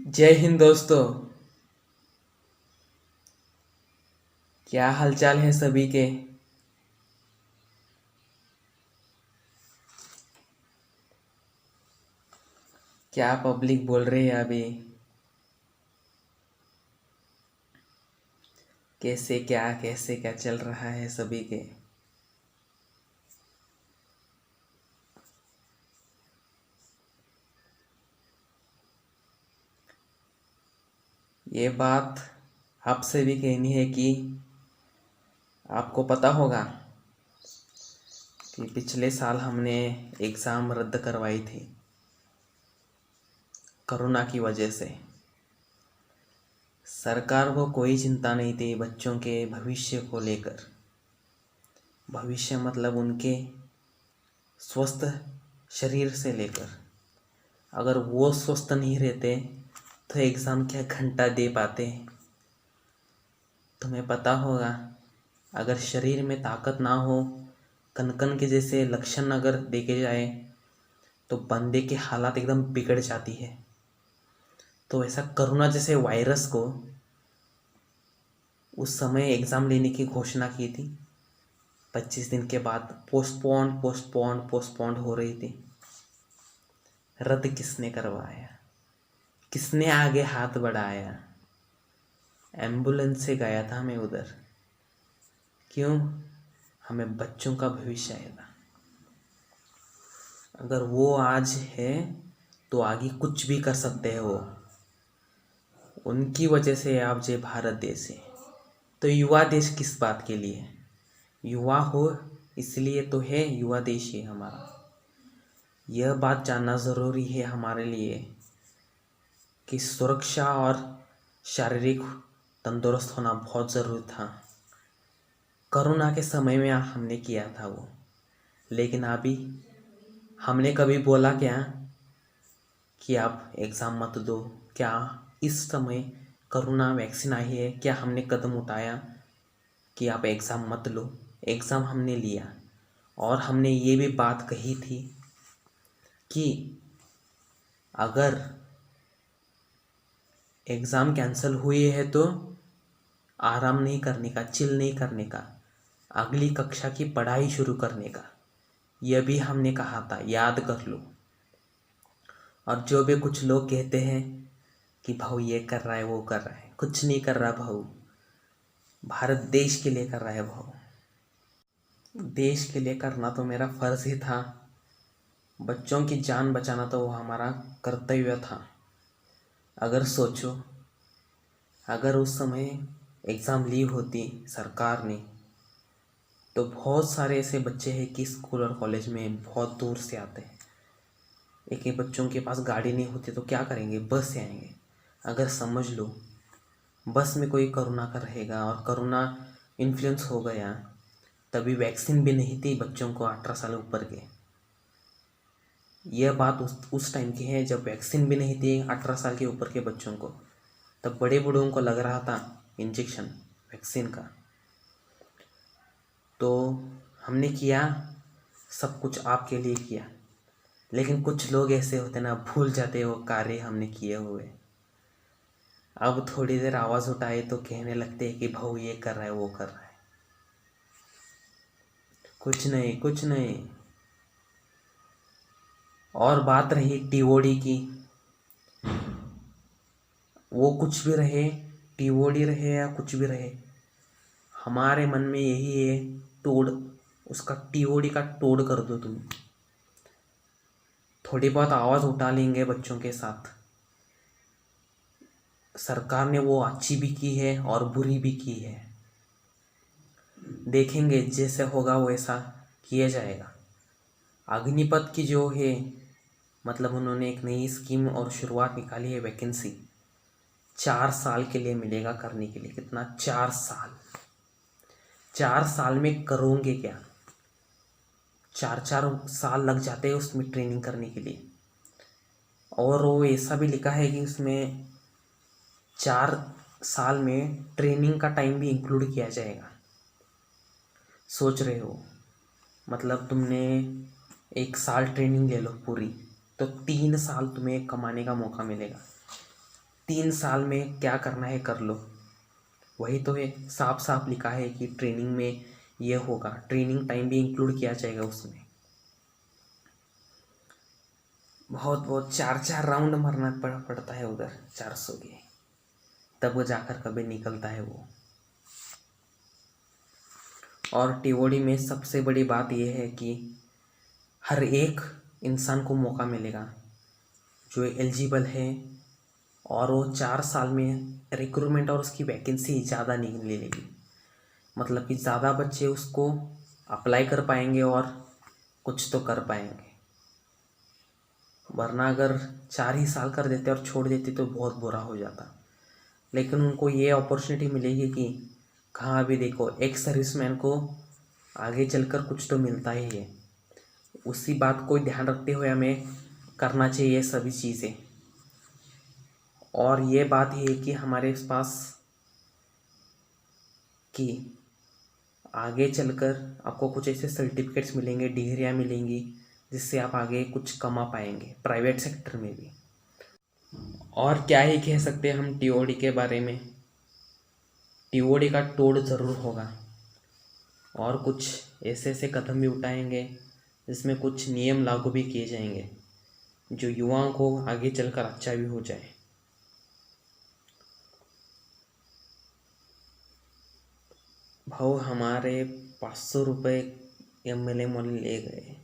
जय हिंद दोस्तों। क्या हालचाल है सभी के। क्या पब्लिक बोल रही है अभी। कैसे क्या चल रहा है सभी के। ये बात आपसे भी कहनी है कि आपको पता होगा कि पिछले साल हमने एग्ज़ाम रद्द करवाई थी कोरोना की वजह से। सरकार को कोई चिंता नहीं थी बच्चों के भविष्य को लेकर। भविष्य मतलब उनके स्वस्थ शरीर से लेकर। अगर वो स्वस्थ नहीं रहते तो एग्ज़ाम क्या घंटा दे पाते। तुम्हें पता होगा, अगर शरीर में ताकत ना हो, कनकन के जैसे लक्षण अगर देखे जाए तो बंदे की हालत एकदम बिगड़ जाती है। तो ऐसा कोरोना जैसे वायरस को उस समय एग्ज़ाम लेने की घोषणा की थी। 25 दिन के बाद पोस्टपोन हो रही थी। रद्द किसने करवाया, किसने आगे हाथ बढ़ाया। एम्बुलेंस से गया था मैं उधर। क्यों? हमें बच्चों का भविष्य है ना। अगर वो आज है तो आगे कुछ भी कर सकते हैं वो। उनकी वजह से आप जे भारत देश है। तो युवा देश किस बात के लिए? युवा हो इसलिए तो है युवा देश है हमारा। यह बात जानना ज़रूरी है हमारे लिए कि सुरक्षा और शारीरिक तंदुरुस्त होना बहुत ज़रूरी था। कोरोना के समय में हमने किया था वो। लेकिन अभी हमने कभी बोला क्या कि आप एग्ज़ाम मत दो? क्या इस समय कोरोना वैक्सीन आई है, क्या हमने कदम उठाया कि आप एग्ज़ाम मत लो? एग्ज़ाम हमने लिया और हमने ये भी बात कही थी कि अगर एग्ज़ाम कैंसिल हुए है तो आराम नहीं करने का, चिल नहीं करने का, अगली कक्षा की पढ़ाई शुरू करने का। यह भी हमने कहा था, याद कर लो। और जो भी कुछ लोग कहते हैं कि भाऊ ये कर रहा है वो कर रहा है, कुछ नहीं कर रहा भाऊ। भारत देश के लिए कर रहा है भाऊ। देश के लिए करना तो मेरा फ़र्ज़ ही था। बच्चों की जान बचाना तो वो हमारा कर्तव्य था। अगर सोचो, अगर उस समय एग्ज़ाम ली होती सरकार ने तो बहुत सारे ऐसे बच्चे हैं कि स्कूल और कॉलेज में बहुत दूर से आते हैं। एक एक बच्चों के पास गाड़ी नहीं होती तो क्या करेंगे? बस से आएंगे। अगर समझ लो बस में कोई कोरोना का रहेगा और कोरोना इन्फ्लुएंस हो गया, तभी वैक्सीन भी नहीं थी बच्चों को 18 साल ऊपर के। यह बात उस टाइम की है जब वैक्सीन भी नहीं थी 18 साल के ऊपर के बच्चों को। तब बड़े बूढ़ों को लग रहा था इंजेक्शन वैक्सीन का। तो हमने किया, सब कुछ आपके लिए किया। लेकिन कुछ लोग ऐसे होते ना, भूल जाते वो कार्य हमने किए हुए। अब थोड़ी देर आवाज़ उठाए तो कहने लगते हैं कि भाऊ ये कर रहा है वो कर रहा है। कुछ नहीं, कुछ नहीं। और बात रही टीओडी की, वो कुछ भी रहे, टीओडी रहे या कुछ भी रहे, हमारे मन में यही है, तोड़ उसका टीओडी का तोड़ कर दो तुम। थोड़ी बहुत आवाज़ उठा लेंगे बच्चों के साथ। सरकार ने वो अच्छी भी की है और बुरी भी की है। देखेंगे जैसे होगा वैसा किया जाएगा। अग्निपथ की जो है, मतलब उन्होंने एक नई स्कीम और शुरुआत निकाली है। वैकेंसी 4 साल के लिए मिलेगा करने के लिए। कितना? 4 साल। 4 साल में करोगे क्या? 4 साल लग जाते हैं उसमें ट्रेनिंग करने के लिए। और वो ऐसा भी लिखा है कि उसमें 4 साल में ट्रेनिंग का टाइम भी इंक्लूड किया जाएगा। सोच रहे हो, मतलब तुमने 1 साल ट्रेनिंग ले लो पूरी, तो 3 साल तुम्हें कमाने का मौका मिलेगा। 3 साल में क्या करना है कर लो। वही तो है, साफ साफ लिखा है कि ट्रेनिंग में ये होगा, ट्रेनिंग टाइम भी इंक्लूड किया जाएगा उसमें। बहुत बहुत 4-4 राउंड मारना पड़ता है उधर 400 के, तब वो जाकर कभी निकलता है वो। और टीओडी में सबसे बड़ी बात यह है कि हर एक इंसान को मौका मिलेगा जो एलिजिबल है, और वो 4 साल में रिक्रूटमेंट और उसकी वैकेंसी ज़्यादा नहीं ले लेगी। मतलब कि ज़्यादा बच्चे उसको अप्लाई कर पाएंगे और कुछ तो कर पाएंगे। वरना अगर 4 ही साल कर देते और छोड़ देते तो बहुत बुरा हो जाता। लेकिन उनको ये अपॉर्चुनिटी मिलेगी कि कहाँ भी देखो एक सर्विसमैन को आगे चलकर कुछ तो मिलता ही है। उसी बात को ध्यान रखते हुए हमें करना चाहिए सभी चीज़ें। और ये बात ये है कि हमारे पास कि आगे चलकर आपको कुछ ऐसे सर्टिफिकेट्स मिलेंगे, डिग्रियाँ मिलेंगी, जिससे आप आगे कुछ कमा पाएंगे प्राइवेट सेक्टर में भी। और क्या ही कह सकते हैं हम टीओडी के बारे में। टीओडी का तोड़ ज़रूर होगा और कुछ ऐसे ऐसे कदम भी उठाएंगे जिसमें कुछ नियम लागू भी किए जाएंगे जो युवाओं को आगे चलकर अच्छा भी हो जाए। भाव हमारे 500 रुपये MLM वाले ले गए।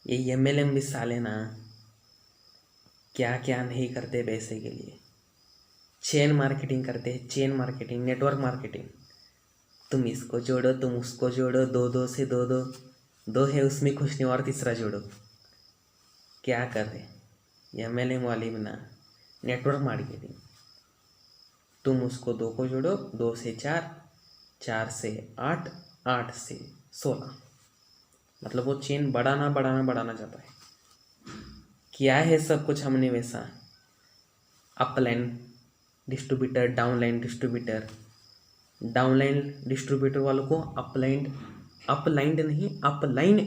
ये MLM भी साले ना क्या क्या नहीं करते पैसे के लिए। चेन मार्केटिंग करते हैं, चेन मार्केटिंग, नेटवर्क मार्केटिंग। तुम इसको जोड़ो, तुम उसको जोड़ो, दो से दो है उसमें खुश नहीं और तीसरा जोड़ो। क्या कर रहे MLM वाली बना नेटवर्क मार्केटिंग। तुम उसको 2 को जोड़ो, 2 से 4, 4 से 8, 8 से 16। मतलब वो चेन बढ़ाना चाहता है। क्या है सब कुछ हमने वैसा upline distributor, downline distributor. Downline distributor वालों को अपलाइंड नहीं अपलाइन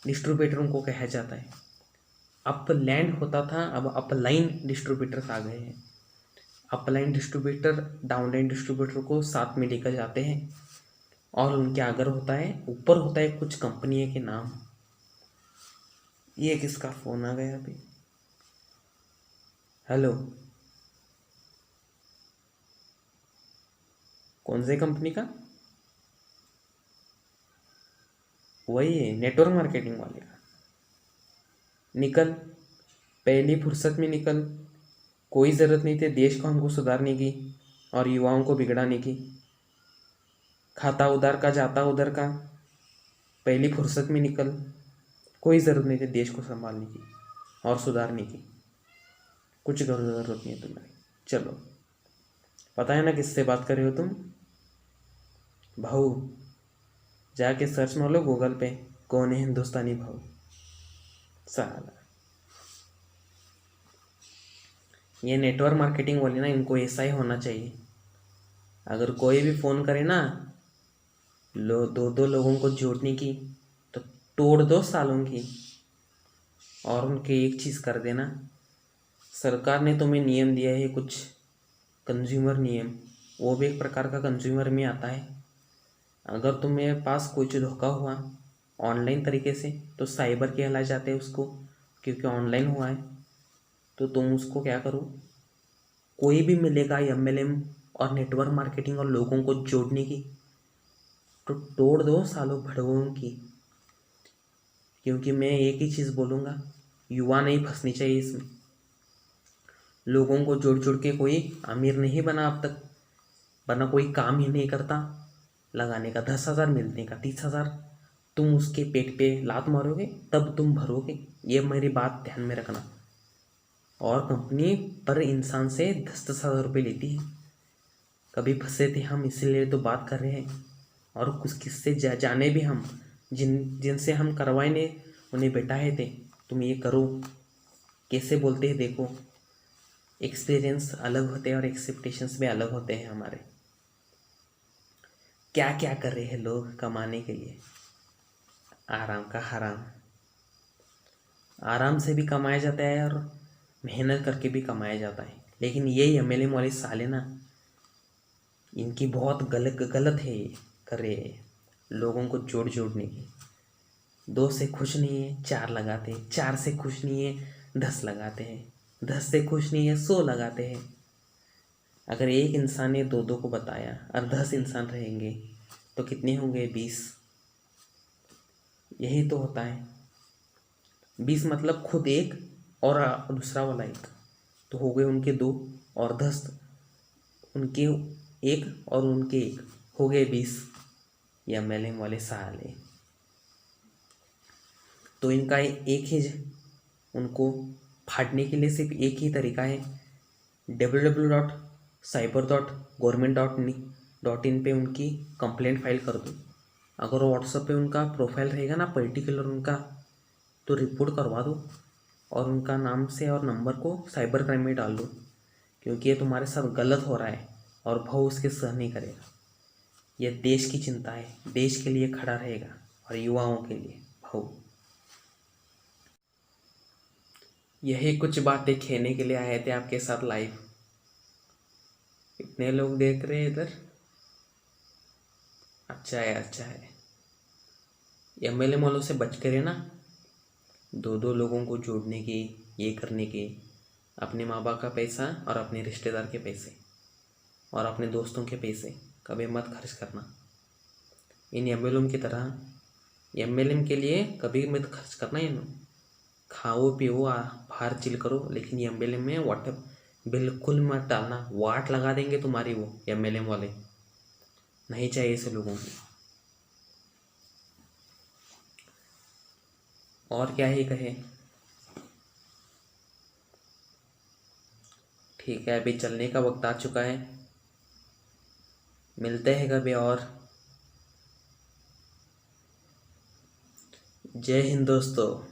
डिस्ट्रीब्यूटरों को कहा जाता है। अपलैंड होता था, अब अपलाइन डिस्ट्रीब्यूटर्स आ गए हैं। अपलाइन डिस्ट्रीब्यूटर डाउनलाइन डिस्ट्रीब्यूटर को साथ में लेकर जाते हैं और उनके आगे होता है, ऊपर होता है कुछ कंपनी के नाम। ये किसका फ़ोन आ गया अभी? हेलो, कौन से कंपनी का? वही है नेटवर्क मार्केटिंग वाले का। निकल, पहली फुर्सत में निकल। कोई ज़रूरत नहीं थी देश को हमको सुधारने की और युवाओं को बिगड़ाने की। खाता उधर का जाता उधर का, पहली फुर्सत में निकल। कोई ज़रूरत नहीं थी देश को संभालने की और सुधारने की। कुछ ज़रूरत नहीं है तुम्हारी। चलो, पता है ना किससे बात कर रहे हो तुम? भाऊ, जाके सर्च मार लो गूगल पे, कौन है हिंदुस्तानी भाऊ। साला ये नेटवर्क मार्केटिंग वाले ना, इनको ऐसा ही होना चाहिए। अगर कोई भी फ़ोन करे ना, 2 लोगों को जोड़ने की, तो तोड़ दो सालों की। और उनके एक चीज़ कर देना, सरकार ने तुम्हें नियम दिया है कुछ कंज्यूमर नियम, वो भी एक प्रकार का कंज्यूमर में आता है। अगर तुम्हारे पास कुछ धोखा हुआ ऑनलाइन तरीके से तो साइबर कहला जाते हैं उसको, क्योंकि ऑनलाइन हुआ है। तो तुम उसको क्या करो, कोई भी मिलेगा MLM और नेटवर्क मार्केटिंग और लोगों को जोड़ने की, तो तोड़ दो सालों भड़वों की। क्योंकि मैं एक ही चीज़ बोलूँगा, युवा नहीं फंसनी चाहिए इसमें। लोगों को जोड़ जोड़ के कोई अमीर नहीं बना अब तक, वरना कोई काम ही नहीं करता। लगाने का 10,000 मिलने का 30,000, तुम उसके पेट पे लात मारोगे तब तुम भरोगे। ये मेरी बात ध्यान में रखना। और कंपनी पर इंसान से 10,000 रुपये लेती है। कभी फंसे थे हम, इसीलिए तो बात कर रहे हैं। और कुछ किस्से जाने भी हम, जिनसे हम करवाने उन्हें बैठाए थे, तुम ये करो, कैसे बोलते हैं देखो। एक्सपीरियंस अलग होते हैं और एक्सपेक्टेशंस भी अलग होते हैं हमारे। क्या क्या कर रहे हैं लोग कमाने के लिए? आराम का हराम। आराम से भी कमाया जाता है और मेहनत करके भी कमाया जाता है। लेकिन ये एमएलए वाले साले ना, इनकी बहुत गलत गलत है ये कर रहे हैं लोगों को जोड़ने की। 2 से खुश नहीं है 4 लगाते हैं, 4 से खुश नहीं है 10 लगाते हैं, 10 से खुश नहीं है 100 लगाते हैं। अगर एक इंसान ने 2 को बताया और 10 इंसान रहेंगे तो कितने होंगे? 20। यही तो होता है। 20 मतलब खुद एक और दूसरा वाला एक, तो हो गए उनके 2 और 10 उनके एक और उनके एक, हो गए 20। ये एमएलए वाले साले। तो इनका एक ही उनको फाड़ने के लिए सिर्फ एक ही तरीका है, www.cyber.government.in पे उनकी कंप्लेंट फाइल कर दो। अगर व्हाट्सएप पे उनका प्रोफाइल रहेगा ना पर्टिकुलर उनका, तो रिपोर्ट करवा दो और उनका नाम से और नंबर को साइबर क्राइम में डाल दो, क्योंकि ये तुम्हारे साथ गलत हो रहा है और भाव उसके सह नहीं करेगा। यह देश की चिंता है, देश के लिए खड़ा रहेगा और युवाओं के लिए भाव। यही कुछ बातें कहने के लिए आए थे आपके साथ लाइव। इतने लोग देख रहे हैं इधर, अच्छा है अच्छा है। एमएलए वालों से बच कर है ना, 2 लोगों को जोड़ने की, ये करने की, अपने माँ बाप का पैसा और अपने रिश्तेदार के पैसे और अपने दोस्तों के पैसे कभी मत खर्च करना। इन एमएलए की तरह एमएलए के लिए कभी मत खर्च करना। इन खाओ पियो बाहर चिल करो, लेकिन एमएलए में वाटर बिल्कुल मत डालना। वाट लगा देंगे तुम्हारी वो एमएलए वाले, नहीं चाहिए ऐसे लोगों की। और क्या ही कहे। ठीक है, अभी चलने का वक्त आ चुका है, मिलते हैं कभी और। जय हिंद दोस्तों।